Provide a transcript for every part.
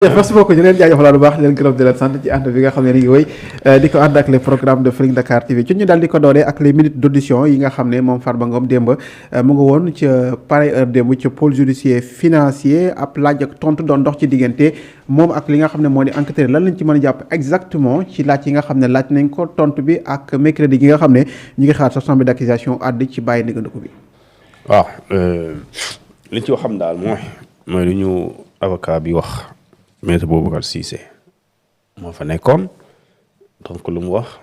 merci beaucoup ñu leen jaajëfalaat bu baax leen gërëm di leen sant ci ànd bi nga xam ne ni ngi wéy di ko ànd ak les programmes de Feeling Dakar TV ci ñu daal di ko dooree ak les minutes d'audition yi nga xam ne moom Farba Ngom démb mu nga woon ca pareille heure démb ca pôle judiciaire financier ab laaj ak tontu doon dox ci diggante moom ak li nga xam ne moo di enquêteur lan lañ ci mën a jàpp exactement ci laaj yi nga xam ne laaj nañ ko tontu bi ak mercredi gi nga xam ne ñu ngi xaar sa chambre d'accusation àdd ci bàyyi ndigandiku bi. waaw li ci xam daal mooy lu ñu avocat bi wax. Maître Boubacar Cissé moo fa nekkoon donc lu mu wax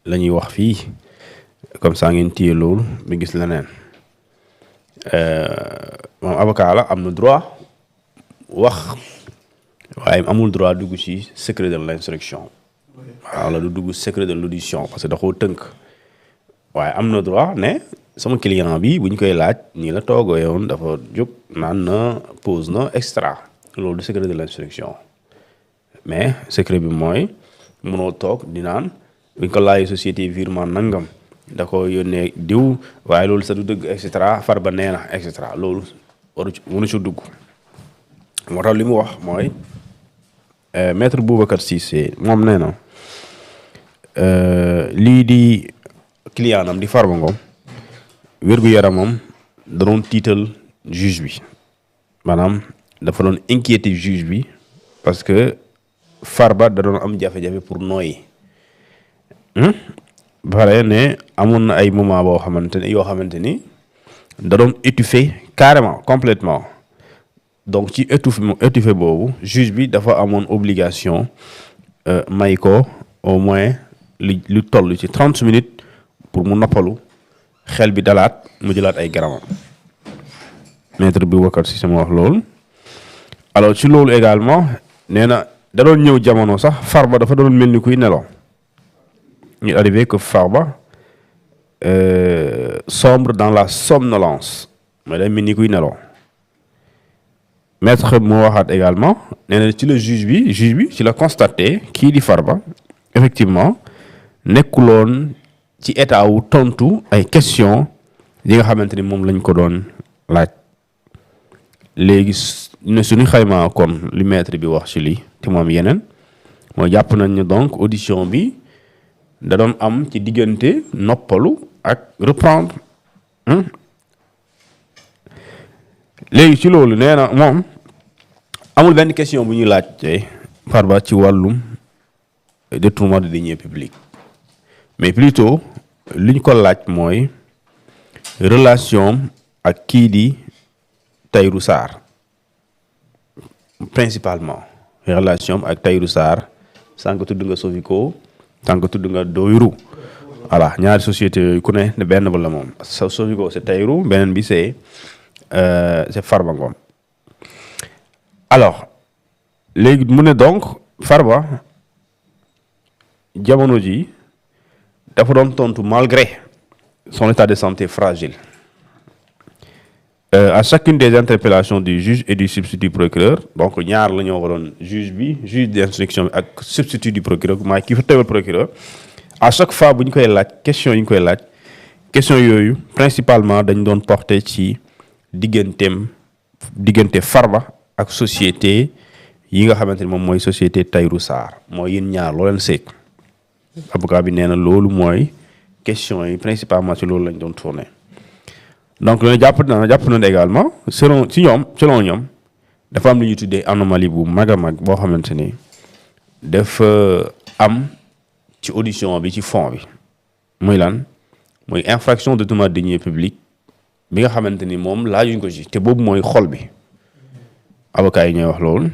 la ñuy wax fii comme ça ngeen téye loolu bi gis leneen moom avocat la am na droit wax waaye amul droit dugg ci secret de l'instruction waaw la du dugg secret de l'audition parce que da koo tënk waaye am na droit ne sama client bi bu ñu koy laaj nii la toogoo yoon dafa jóg naan na pause na extra loolu du secret de l'instruction mais secret bi mooy mënoo toog di naan buñ ko laajee société virement nangam da ko yónnee diw waaye loolu sa du dëgg et cetera Farba nee na et cetera loolu mënu ci dugg moo tax li mu wax mooy maître Boubacar Cissé moom nee na lii di client am di Farba Ngom wér-gu-yaramam da doon tiital juge bi maanaam dafa doon inquiéter juge bi parce que Farba da doon am jafe-jafe pour nooyi bare ne amoon na ay moment yoo xamante ni da doon étouffé carrément complètement donc ci étouffé boobu juge bi dafa amoon obligation may ko au moins lu toll ci 30 minutes pour mu noppalu xel bi dalaat mu jëlaat ay garamam maître Boubacar Cissé ma wax loolu. alors ci loolu également nee na da doon ñëw jamono sax Farba dafa doon mel ni kuy nelaw ñu arrivé que Farba sombre dans la somnolence mais day mel ni kuy nelaw maître moo waxaat également nee na ci la juge bi ci la constaté kii di Farba effectivement nekkuloon ci état wu tontu ay question yi nga xamante ni moom lañ ko doon laaj léegi ne suñu xaymaa kon li maître bi wax ci lii te moom yeneen mooy jàpp nañ ne donc audition bi da doon am ci diggante noppalu ak reprendre léegi ci loolu nee na moom amul benn question bu ñuy laaj Farba ci wàllum détournement de deniers publics mais plutôt li ñu ko laaj mooy relation ak kii di Tahirou Sarr principalement relation ak Tahirou Sarr sànq tudd nga Sovico sànq tudd nga Doyru voilà ñaari société yooyu ku ne benn ba la moom Sovico c'est Tahirou beneen bi c'est Farba Ngom alors léegi mu ne donc Farba jamono ji dafa doon tontu malgré son état de santé fragile à chacune des interpellations du juge et du substitut procureur donc ñaar la ñoo waroon juge d'instruction bi ak substitut du procureur maay kii fa teewal procureur à chaque fois bu ñu koy laaj question yi ñu koy laaj question yooyu principalement dañ doon porter ci diggante Farba ak société yi nga xamante ni moom mooy société Tahirou Sarr mooy yéen ñaar loo leen seet avocat bi nee na loolu mooy question yi principalement ci loolu lañ doon tourner donc loolu jàpp na également selon ñoom dafa am lu ñuy tuddee anomalie bu mag a mag boo xamante ni dafa am ci audition bi ci fond bi muy lan muy infraction de détournement de deniers publics bi nga xamante ni moom laajuñ ko ci te boobu mooy xol bi avocat yi ñooy wax loolu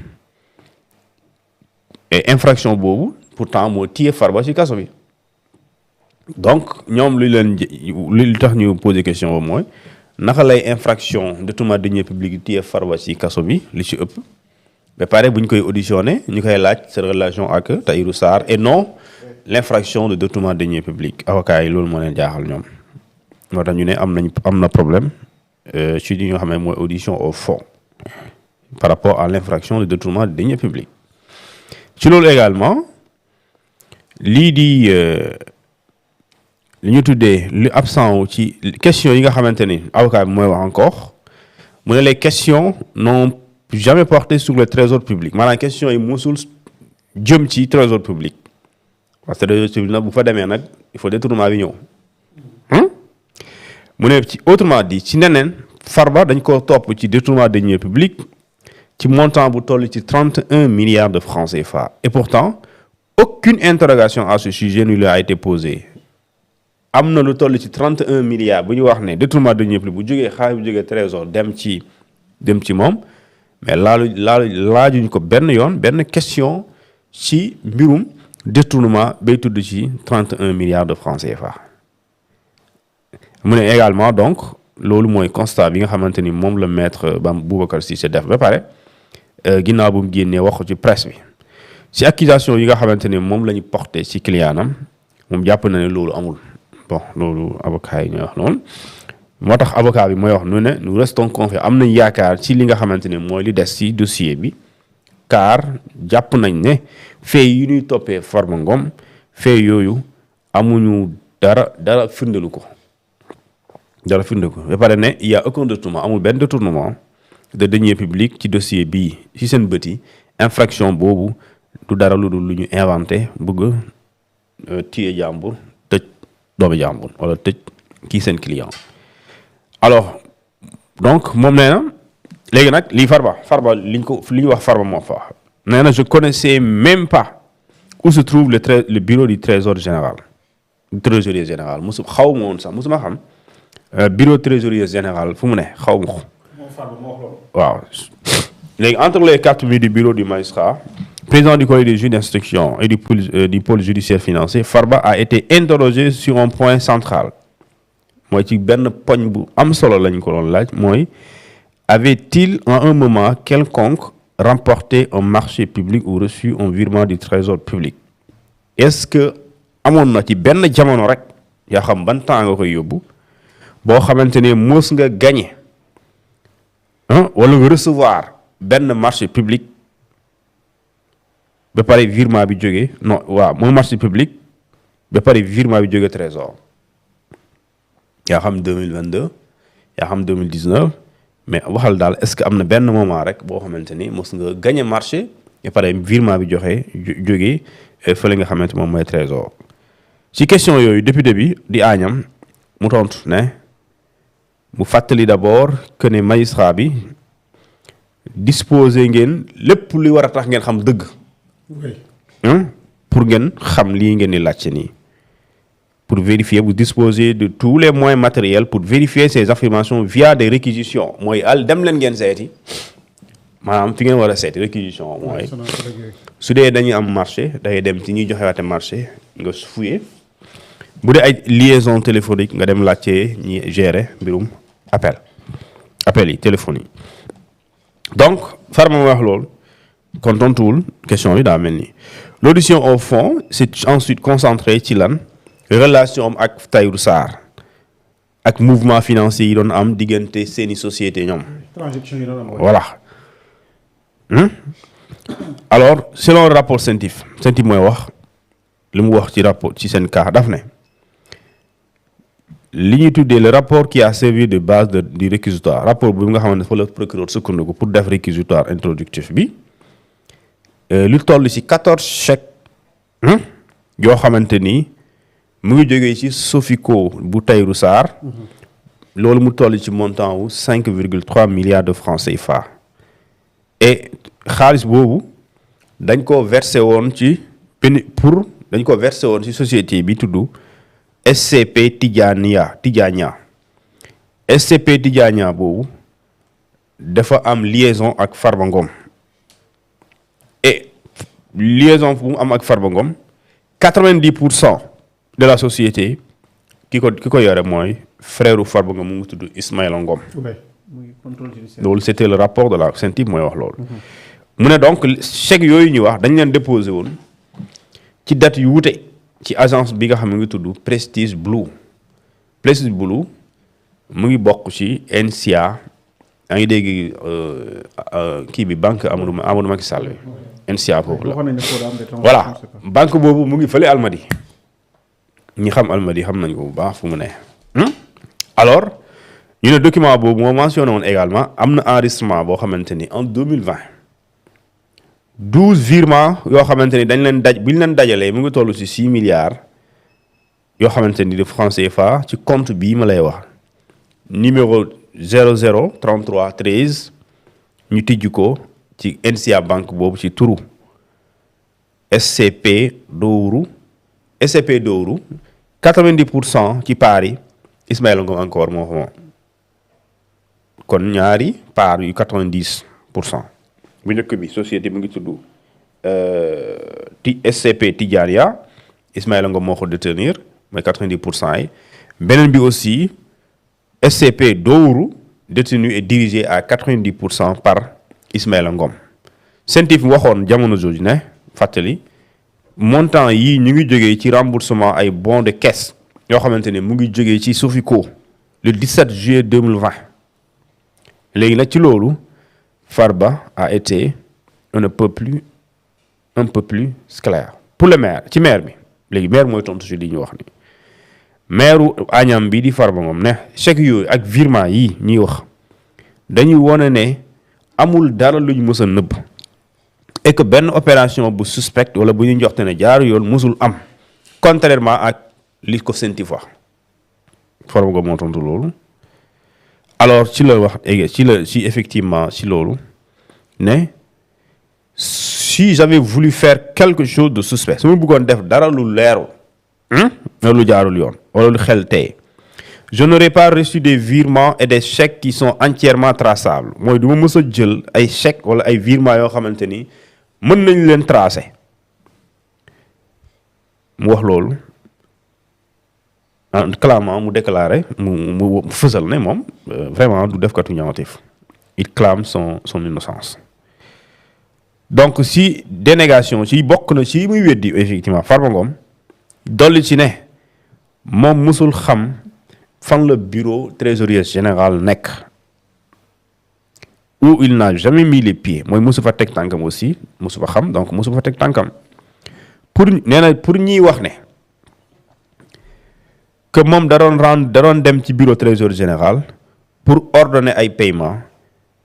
et infraction boobu pourtant moo téye Farba ci kaso bi donc ñoom li tax ñu poser question boobu mooy naka lay infraction détournement de deniers publics téye Farba ci kaso bi li ci ëpp ba pare bu ñu koy auditionné ñu koy laaj sa relation ak Tahirou Sarr et non l'infraction de détournement de deniers publics avocat yi loolu moo leen jaaxal ñoom moo tax ñu ne am na problème ci li nga xam ne mooy audition au fond par rapport à l'infraction de détournement de deniers publics ci loolu également lii di li ñu tuddee li absent wu ci question yi nga xamante ni avocat bi mooy wax encore mu ne les questions n'ont jamais porté sur le trésor public maanaam question yi musul jëm ci trésor public parce que trésor public nag bu fa demee nag il faut détournement bi ñëw mu ne ci autrement dit ci neneen Farba dañ ko topp ci détournement de deniers publics ci montant bu toll ci 31 milliards de francs CFA et pourtant aucune interrogation à ce sujet ne lui a été posée am na lu toll ci 31 milliards bu ñu wax ne détournement de deniers publics bu jógee xaalis bu jógee trésor dem ci moom mais laajuñ ko benn yoon benn question ci mbirum détournement bay tudd ci 31 milliards de francs CFA mu ne également donc loolu mooy constat bi nga xamante ni moom la maître Boubacar Cissé def ba pare ginnaaw bu mu génnee wax ko ci presse bi ci accusation yi nga xamante ni moom la ñu porté ci clientam moom jàpp na ne loolu amul bon loolu avocat yi ñooy wax noonu moo tax avocat bi mooy wax nu ne nous restons confiants am nañ yaakaar ci li nga xamante ne mooy li des ci dossier bi car jàpp nañ ne fait yi ñuy toppee Farba Ngom fait yooyu amuñu dara firndelu ko ba pare ne il y a aucun détournement amul benn détournement de deniers publics ci dossier bii ci seen bët yi infraction boobu du dara lu dul lu ñu inventé bëgg téye jàmbur tëj doomu jàmbur wala tëj kii seen client alors donc moom nee na léegi nag lii Farba li ñu wax Farba moo fa nee na je connaissais même pas où se trouve le bureau du trésorier général xaw ma woon sax musuma xam bureau trésorier général fu mu ne xaw ma ko waaw léegi entre les 4 du bureau du magistrat président du collège des juges d'instruction et du pôle judiciaire financier Farba a été interrogé sur un point central mooy ci benn poñ bu am solo lañ ko doon laaj mooy avait-il en un moment quelconque remporté un marché public ou reçu un virement du trésor public est-ce que amoon na ci benn jamono rek yaa xam ban temps nga koy yóbbu boo xamante ne mos nga gagné wala nga recevoir benn marché public ba pare virement bi jógee non waaw mooy marché public ba pare virement bi jógee trésor yaa xam 2022 yaa xam 2019 mais waxal daal est-ce que am na benn moment rek boo xamante ni mos nga gagné marché ba pare virement bi jógee fële nga xamante moom mooy trésor ci question yooyu député bi di Agnam mu tontu ne mu fàttali d'abord que ne magistrat bi disposé ngeen lépp li war a tax ngeen xam dëgg pour ngeen xam lii ngeen di laajte nii pour vérifier vous disposez de tous les moyens matériels pour vérifier ces affirmations via des réquisitions mooy dem leen ngeen seeti maanaam fi ngeen war a seeti réquisition mooy su dee dañuy am marché day dem ci ñuy joxe waate marché nga fouiller bu dee ay liaison téléphonique nga dem laajte ñi gérer mbirum appel yi téléphone yi donc Farba ma wax loolu kon tontuwul question yi daa mel ni l'audition au fond c'est ensuite concentré ci lan relation am ak Tahirou Sarr ak mouvement financier yi doon am diggante seeni société ñoom transaction yi doon am voilà alors selon le rapport CENTIF mooy wax li mu wax ci rapport ci seen cas daf ne li ñuy tuddee le rapport qui a servi de base du réquisitoire rapport bi nga xamante ne fa la procureur sukkandiku pour def réquisitoire introductif bi lu toll ci 14 chèques yoo xamante ni mu ngi jógee ci Sofico bu Tahirou Sarr loolu mu toll ci montant wu 5,3 milliards de francs CFA et xaalis boobu dañ ko versé woon ci société bi tudd SCP Tidjania SCP Tidjania boobu dafa am liaison ak Farba Ngom et liaison bu mu am ak Farba Ngom 90% de la société ki ko yore mooy frère Farba Ngom mu ngi tudd Ismaïla Ngom loolu c'était le rapport de la CENTIF mooy wax loolu mu ne donc chèque yooyu ñu wax dañ leen déposé woon ci date yu wute ci agence bi nga xam ne ngi tudd Prestige Blue mu ngi bokk ci NCA yaa ngi dégg kii bi banque Amadou Macky Sall bi NCA boobu la voilà banque boobu mu ngi fële Almadi ñi xam Almadi xam nañ ko bu baax fu mu ne alors ñu ne document boobu moo mentionné woon également am na enregistrement boo xamante ni en 2020 12 virements yoo xamante ni dañ leen bu ñu leen dajalee mu ngi toll ci 6 milliards yoo xamante ni de francs CFA ci compte bii ma lay wax numéro 00 33 13 ñu tijji ko ci NCA banque boobu ci turu SCP Dooru 90% ci part yi Ismaïla Ngom encore moo ko kon ñaari part yu 90% bu njëkk bi société bi ngi tudd SCP Tidjania Ismaïla Ngom moo ko détenir mooy 90% yi beneen bi aussi SCP Dooru détenu et dirigé à 90% par Ismaïla Ngom CENTIF waxoon jamono jooju ne fàttali montant yii ñu ngi jógee ci remboursement ay bons de caisse yoo xamante ne mu ngi jógee ci Sofico le 17 juillet 2020 léegi nag ci loolu Farba a été un peu plus clair pour le maire ci maire bi léegi maire mooy tontu ci li ñu wax ni maire Agnam bi di Farba Ngom ne chèque yooyu ak virement yi ñuy wax dañuy wone ne amul dara lu ñu mës a nëbb et que benn opération bu suspect wala bu ñu njoxte ne jaaru yoon mësul am contrairement ak li ko CENTIF wax Farba Ngom moo tontu loolu alors ci la wax ci effectivement ci loolu ne si j'avais voulu faire quelque chose de suspect su ma bëggoon def dara lu leerul lu jaarul yoon wala lu xel tey je n'aurais pas reçu des virements et des chèques qui sont entièrement traçables mooy du ma mës a jël ay chèques wala ay virements yoo xamante ni mën nañu leen tracer mu wax loolu clairement mu déclaré mu fësal ne moom vraiment du defkatu ñaawteef il clame son innocence donc si dénégation ci bokk na ci muy weddi effectivement Farba Ngom dolli ci ne moom mësul xam fan la bureau trésorier général nekk où il n'a jamais mis les pieds mooy mësu fa teg tànkam aussi mësu fa xam donc mësu fa teg tànkam pour ñiy wax ne que moom da doon dem ci bureau trésorier général pour ordonner ay paiement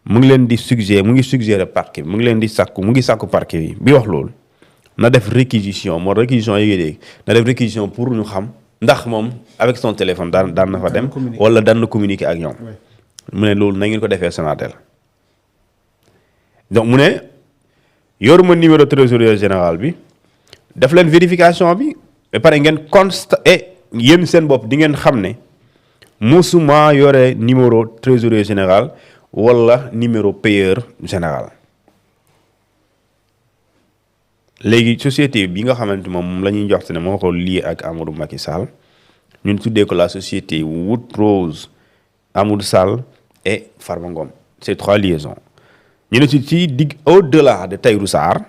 mu ngi suggérer parquet mu ngi sàkku parquet bi wax loolu na def réquisition moo réquisition yi dégg na def réquisition pour ñu xam ndax moom avec son téléphone daan na fa dem wala daan na communiquer ak ñoom mu ne loolu na ngeen ko defee Sonatel donc mu ne yoruma numéro trésorier général bi def leen vérification bi ba pare ngeen constaté yéen seen bopp di ngeen xam ne musuma yore numéro trésorier général wala numéro payeur général léegi société bi nga xamante moom la ñuy jox ne moo ko lié ak Amadou Macky Sall ñun tuddee ko la société Woodrose Amadou Sall et Farba Ngom ces 3 liaisons ñu ne ci digg au-delà de Tahirou Sarr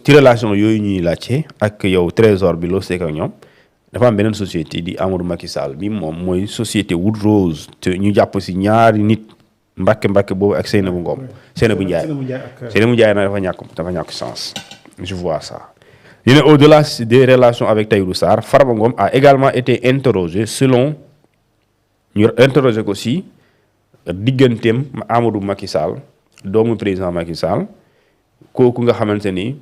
ci relation yooyu ñuy laajte ak yow trésor bi loo seek ak ñoom dafa am beneen société di Amadou Macky Sall bi moom mooy société Woodrose te ñu jàpp si ñaari nit Mbàkke boobu ak Seynabou Ngom Seynabou Ndiaye na dafa ñàkk chance je vois ça ñu ne au-delà des relations avec Tahirou Sarr Farba Ngom a également été interrogé ñu interrogé ko si digganteem Amadou Macky Sall doomu président Macky Sall kooku nga xamante ni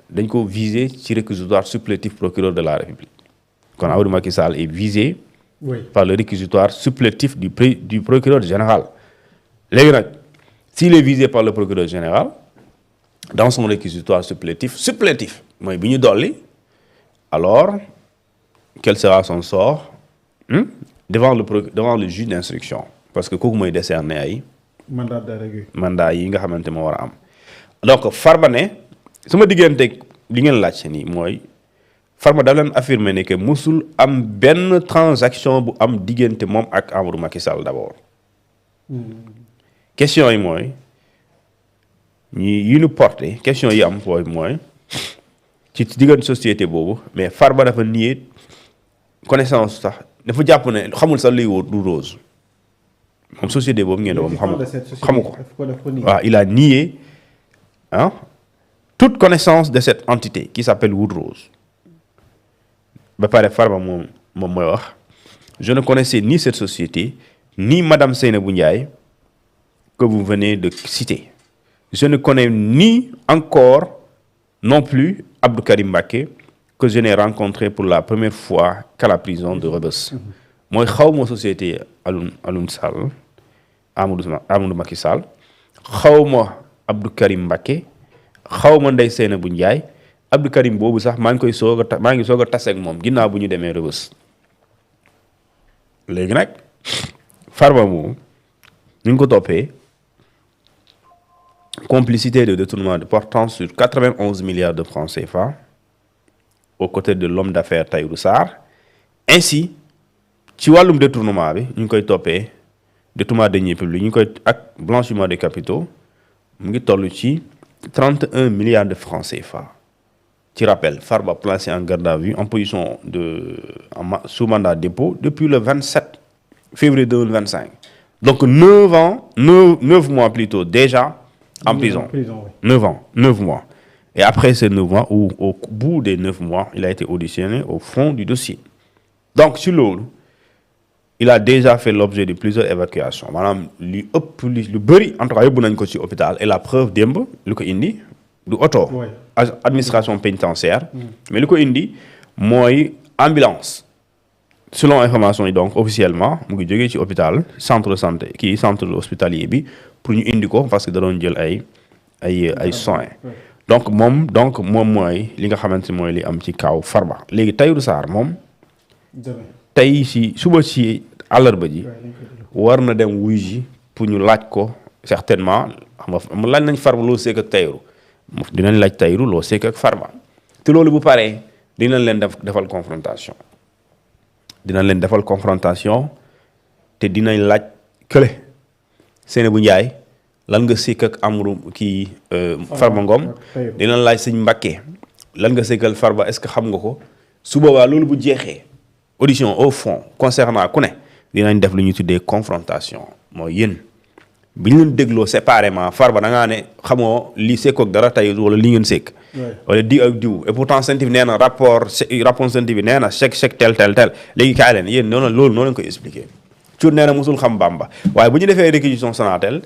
dañ ko visé ci réquisitoire supplétif procureur de la République kon Amadou Macky Sall est visé par le réquisitoire supplétif du procureur général léegi nag s'il est visé par le procureur général dans son réquisitoire supplétif mooy bi ñu dolli alors quel sera son sort devant le juge d'instruction parce que kooku mooy décerner ay mandat yi nga xamante moo war a am donc Farba ne sama diggante li ngeen laajte nii mooy Farba daf leen affirmer ne que musul am benn transaction bu am diggante moom ak Amadou Macky Sall d'abord question yi mooy yi ñu porté question yi am mooy ci diggante société boobu mais Farba dafa nié connaissance sax dafa jàpp ne xamul sax luy wóor du Rose moom société boobu ngeen doon xamu ko waaw il a nié toute connaissance de cette entité qui s'appelle Woodrose ba pare Farba moom mooy wax je ne connaissais ni cette société ni Madame Seynabou Ndiaye que vous venez de citer. Je ne connais ni encore non plus Abdou Karim Mbacké que je n'ai rencontré pour la première fois qu'à la prison de Rebeuss. mooy xaw ma société Alioune Sall Amadou Macky Sall xaw ma Abdou Karim Mbacké xaw ma Ndeye Seynabou Ndiaye Abdou Karim boobu sax maa ngi soog a tase ak moom ginnaaw bu ñu demee Rebeuss. léegi nag Farba moom ñu ngi ko toppee complicité de détournement portant sur 91 milliards de francs CFA aux côtés de l'homme d'affaires Tahirou Sarr. Ainsi ci wàllum détournement bi ñu ngi koy toppee détournement de deniers publics ñu ngi koy ak blanchiment de capitaux mu ngi toll ci 31 milliards de francs CFA. Ci rappel, Farba placé en garde à vue en position sous mandat de dépôt depuis le 27 février 2025. Donc 9 mois plus tôt déjà en prison. 9 mois. Et après ces 9 mois, ou au bout des 9 mois, il a été auditionné au fond du dossier. Donc sur loolu, il a déjà fait l'objet de plusieurs évacuations. Maanaam lu bëri en tout cas yóbbu nañ ko ci hôpital et la preuve démb lu ko indi du auto administration pénitentiaire mais li ko indi mooy ambulance selon information yi donc officiellement mu ngi jógee ci hôpital centre de santé centre hospitalier bi pour ñu indi ko parce que da doon jël ay soins donc moom mooy li nga xamante mooy li am ci kaw Farba. Léegi Tahirou Sarr moom tey si suba si àllarba ji war na dem wuy ji pour ñu laaj ko certainement xam nga laaj nañ Farba loo seek ak Tahirou dinañ laaj Tahirou loo seek ak Farba te loolu bu paree dinañ leen defal confrontation te dinañ laaj kële Seynabou Ndiaye lan nga seek ak Amadou Farba Ngom dinañ laaj sëñ Mbacké lan nga seekal Farba est-ce que xam nga ko su boobaa loolu bu jeexee audition au fond concernant ku ne dinañ def lu ñuy tuddee confrontation mooy yéen bi ñu leen dégloo séparément Farba da ngaa ne xamoo lii sekkoog dara tey wala li ngeen sekk. wala diw ak diw et pourtant scientifique nee na rapport scientifique nee na chèque tel léegi kaay leen yéen loolu noo leen koy expliquer. Cuun nee na mosul xam Bamba waaye bu ñu defee réquisition Sonatel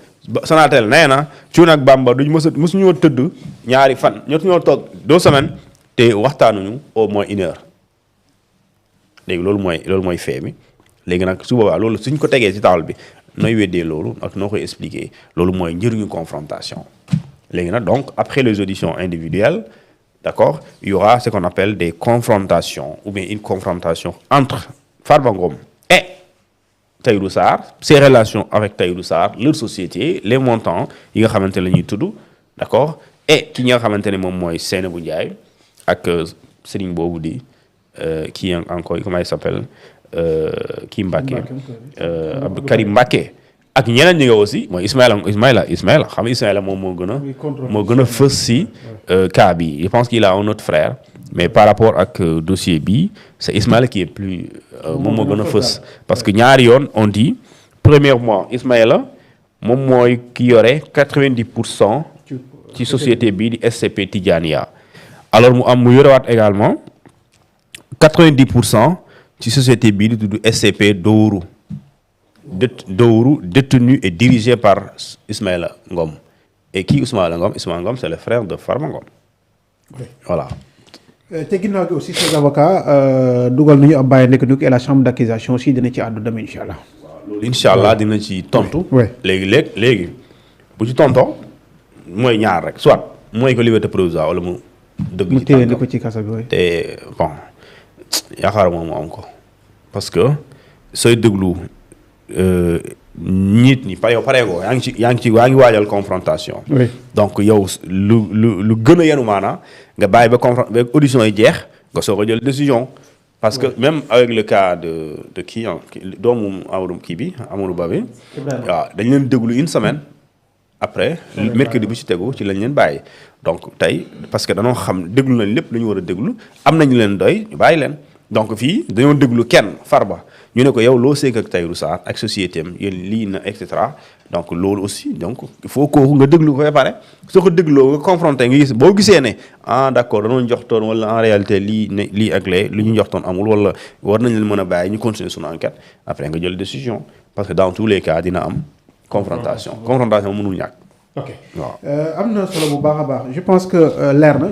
nee na Cuun ak Bamba duñ mosuñoo tëdd ñaari fan ñoo toog 2 semaines te waxtaanuñu au moins 1 heure. léegi loolu mooy fee mi léegi nag su boobaa loolu suñ ko tegee ci table bi nooy weddee loolu ak noo koy expliquer loolu mooy njëriñu confrontation. léegi nag donc après les auditions individuelles d'accord il y aura ce qu'on appelle des confrontations ou bien une confrontation entre Farba Ngom et Tahirou Sarr, ses relations avec Tahirou Sarr, leur société, les montants yi nga xamante la ñuy tudd d'accord et ki nga xamante ne moom mooy Seynabou Ndiaye ak Serigne boobu di qui encore comment il s'appelle kii Mbacké Abdou Karim Mbacké ak ñeneen ñi nga aussi mooy Ismaïla xam nga Ismaïla moom moo gën a fës si cas bi je pense qu'il a un autre frère mais par rapport ak dossier bi c'est Ismaïla qui est plus moom moo gën a fës parce que ñaari yoon on dit premièrement Ismaïla moom mooy ki yore 90% ci société bii di SCP Tidjania alors mu yorewaat également 90% ci société bii di tudd SCP Dooru détenu et dirigé par Ismaïla Ngom et qui Ismaïla Ngom c'est le frère de Farba Ngom voilà. te ginnaaw gi aussi ses avocats dugal nañu ab bàyyi nekk et la chambre d'accusation aussi dina ci àddu dem incha allah. loolu incha allah dina ci tontu. léegi bu ci tontoo mooy ñaar rek soit mooy ko liberté provisoire wala mu. dëgg ci tànkam mu téye ko ci kaso bi te bon. yaakaar moom mu am ko parce que sooy déglu nit ñi yow pareegoo yaa ngi waajal confrontation. donc yow lu gën a yenu maanaa nga bàyyi ba audition yi jeex nga soog a jël décision. parce que même avec le cas de kii doomu Amadou Ba bi waaw dañ leen déglu une semaine après mercredi bu ci tegu ci lañ leen bàyyi donc tey parce que danoo xam déglu nañ lépp lu ñu war a déglu am nañu leen doy ñu bàyyi leen donc fii dañoo déglu kenn Farba ñu ne ko yow loo seeg ak Tahirou Sarr ak société am yéen lii na et cetera donc loolu aussi donc il faut kooku nga déglu ko ba pare soo ko dégloo nga confronté nga gis boo gisee ne d'accord danoon jox toon wala en réalité lii ak lee li ñu jox toon amul wala war nañ leen mën a bàyyi ñu continuer suñu enquête après nga jël décision parce que dans tous les cas dina am confrontation mënul ñàkk. ok waaw am na solo bu baax a baax je pense que leer na